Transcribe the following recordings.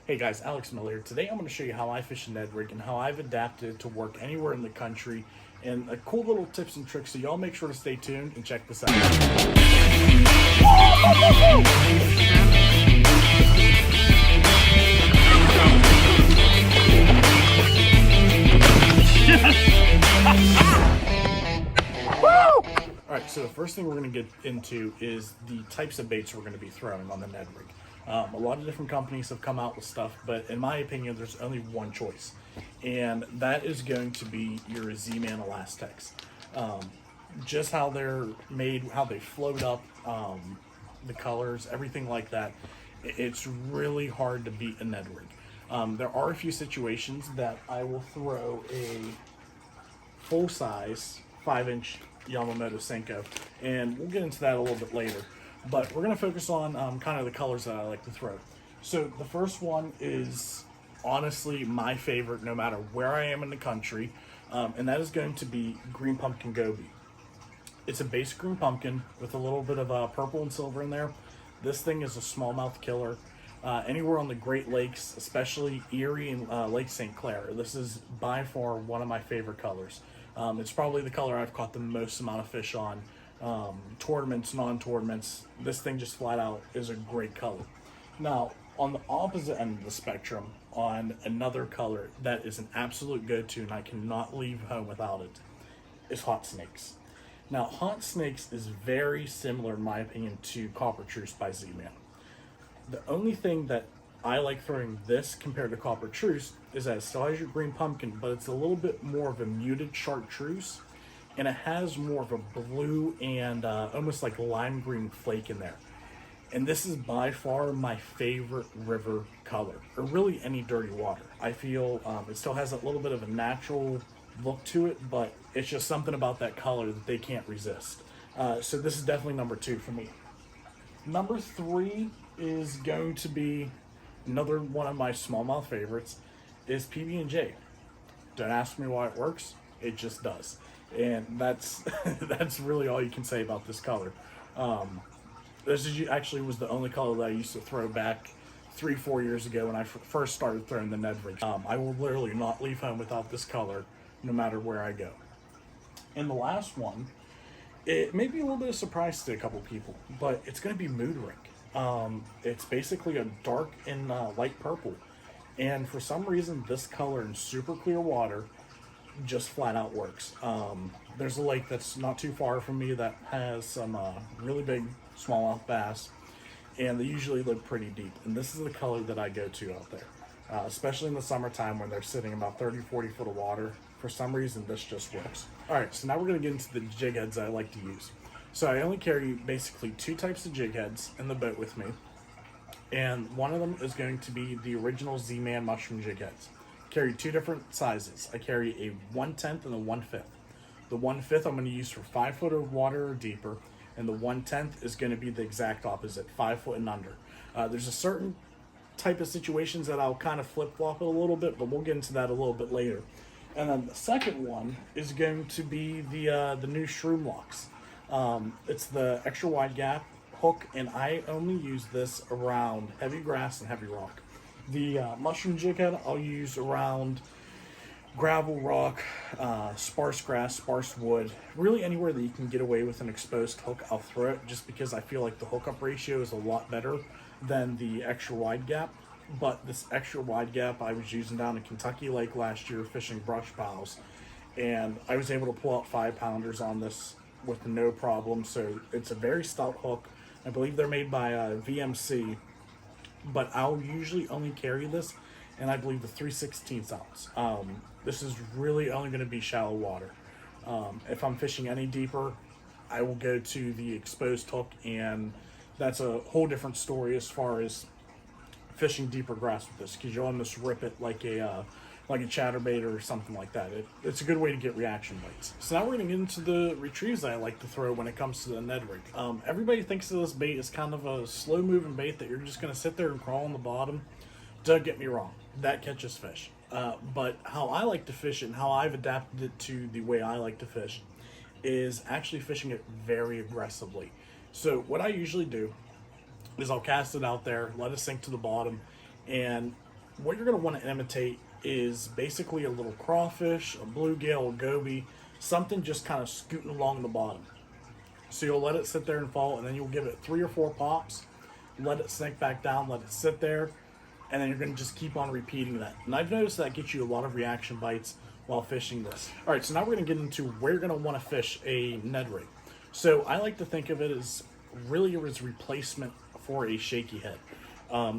Hey guys, Alex Miller here. Today I'm going to show you how I fish a Ned rig and how I've adapted it to work anywhere in the country and a cool little tips and tricks, so y'all make sure to stay tuned and check this out. Alright, so the first thing we're going to get into is the types of baits we're going to be throwing on the Ned rig. A lot of different companies have come out with stuff, but in my opinion, there's only one choice, and that is going to be your Z-Man Elastics. Just how they're made, how they float up, the colors, everything like that, it's really hard to beat a Ned rig. There are a few situations that I will throw a full-size 5-inch Yamamoto Senko, and we'll get into that a little bit later. But we're going to focus on kind of the colors that I like to throw. So the first one is honestly my favorite no matter where I am in the country, and that is going to be Green Pumpkin Gobi. It's a basic green pumpkin with a little bit of purple and silver in there. This thing is a smallmouth killer. Anywhere on the Great Lakes, especially Erie and Lake St. Clair, this is by far one of my favorite colors. It's probably the color I've caught the most amount of fish on. Tournaments, non-tournaments, this thing just flat out is a great color. Now, on the opposite end of the spectrum, on another color that is an absolute go-to and I cannot leave home without it, is Hot Snakes. Now, Hot Snakes is very similar, in my opinion, to Copper Truce by Z-Man. The only thing that I like throwing this compared to Copper Truce is that it still has your green pumpkin, but it's a little bit more of a muted chartreuse, and it has more of a blue and almost like lime green flake in there. And this is by far my favorite river color, or really any dirty water. I feel it still has a little bit of a natural look to it, but it's just something about that color that they can't resist. So this is definitely number 2 for me. Number 3 is going to be another one of my smallmouth favorites, is PB&J. Don't ask me why it works, it just does. And that's that's really all you can say about this color. This is actually was the only color that I used to throw back 3-4 years ago when I first started throwing the Ned rig. I will literally not leave home without this color no matter where I go. And the last one, it may be a little bit of a surprise to a couple people, but it's going to be Mood Ring. It's basically a dark and light purple, and for some reason this color in super clear water just flat out works. There's a lake that's not too far from me that has some really big smallmouth bass, and they usually live pretty deep, and this is the color that I go to out there, especially in the summertime when they're sitting about 30-40 foot of water. For some reason this just works. Alright, so now we're going to get into the jig heads I like to use. So I only carry basically 2 types of jig heads in the boat with me, and one of them is going to be the original Z-Man mushroom jig heads. Carry 2 different sizes. I carry a 1/10 and a 1/5. The 1/5 I'm going to use for 5 foot of water or deeper, and the 1/10 is going to be the exact opposite, 5 foot and under. There's a certain type of situations that I'll kind of flip-flop it a little bit, but we'll get into that a little bit later. And then the second one is going to be the new Shroom Locks. It's the extra wide gap hook, and I only use this around heavy grass and heavy rock. The mushroom jig head I'll use around gravel, rock, sparse grass, sparse wood, really anywhere that you can get away with an exposed hook. I'll throw it just because I feel like the hookup ratio is a lot better than the extra wide gap. But this extra wide gap I was using down in Kentucky Lake last year fishing brush piles, and I was able to pull out 5-pounders on this with no problem. So it's a very stout hook. I believe they're made by VMC, but I'll usually only carry this, and I believe the 3/16 ounce. This is really only going to be shallow water. If I'm fishing any deeper, I will go to the exposed hook, and that's a whole different story as far as fishing deeper grass with this, because you'll almost rip it like a chatterbait or something like that. It's a good way to get reaction bites. So now we're going to get into the retrieves that I like to throw when it comes to the Ned rig. Everybody thinks of this bait as kind of a slow moving bait that you're just going to sit there and crawl on the bottom. Don't get me wrong, that catches fish. But how I like to fish it and how I've adapted it to the way I like to fish is actually fishing it very aggressively. So what I usually do is I'll cast it out there, let it sink to the bottom, and what you're going to want to imitate is basically a little crawfish, a bluegill, a goby, something just kind of scooting along the bottom. So you'll let it sit there and fall, and then you'll give it 3 or 4 pops, let it sink back down, let it sit there, and then you're going to just keep on repeating that. And I've noticed that gets you a lot of reaction bites while fishing this. All right, so now we're going to get into where you're going to want to fish a Ned rig. So I like to think of it as really as replacement for a shaky head.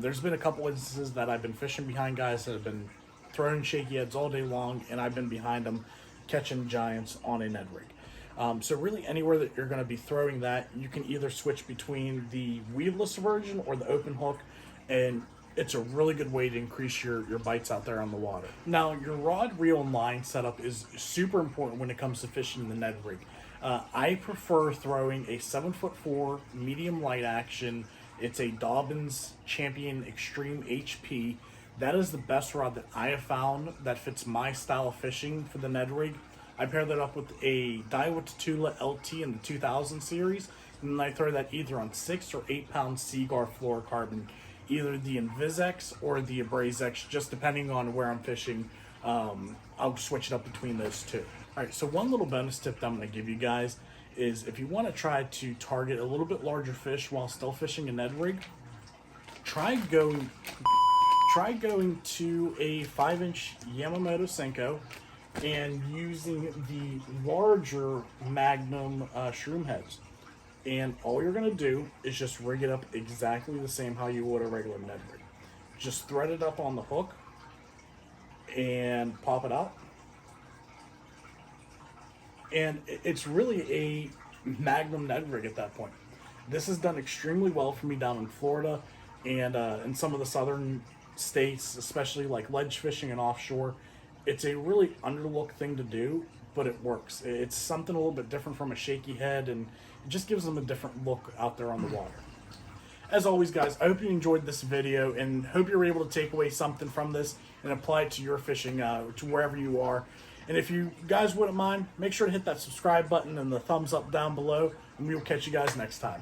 There's been a couple instances that I've been fishing behind guys that have been throwing shaky heads all day long, and I've been behind them catching giants on a Ned rig. So really anywhere that you're going to be throwing that, you can either switch between the weedless version or the open hook, and it's a really good way to increase your bites out there on the water. Now, your rod, reel, and line setup is super important when it comes to fishing the Ned rig. I prefer throwing a 7'4" medium light action. It's a Dobbins Champion Extreme HP. That is the best rod that I have found that fits my style of fishing for the Ned rig. I pair that up with a Daiwa Tatula LT in the 2000 series, and then I throw that either on 6 or 8 pound Seaguar fluorocarbon, either the Invisex or the AbrazeX, just depending on where I'm fishing. I'll switch it up between those two. All right, so one little bonus tip that I'm going to give you guys is if you want to try to target a little bit larger fish while still fishing a Ned rig, try going to a 5-inch Yamamoto Senko and using the larger Magnum shroom heads. And all you're going to do is just rig it up exactly the same how you would a regular Ned rig. Just thread it up on the hook and pop it out. And it's really a Magnum Ned rig at that point. This has done extremely well for me down in Florida and in some of the southern states, especially like ledge fishing and offshore. It's a really underlooked thing to do, but it works. It's something a little bit different from a shaky head, and it just gives them a different look out there on the water. As always, guys, I hope you enjoyed this video and hope you were able to take away something from this and apply it to your fishing, to wherever you are. And if you guys wouldn't mind, make sure to hit that subscribe button and the thumbs up down below, and we will catch you guys next time.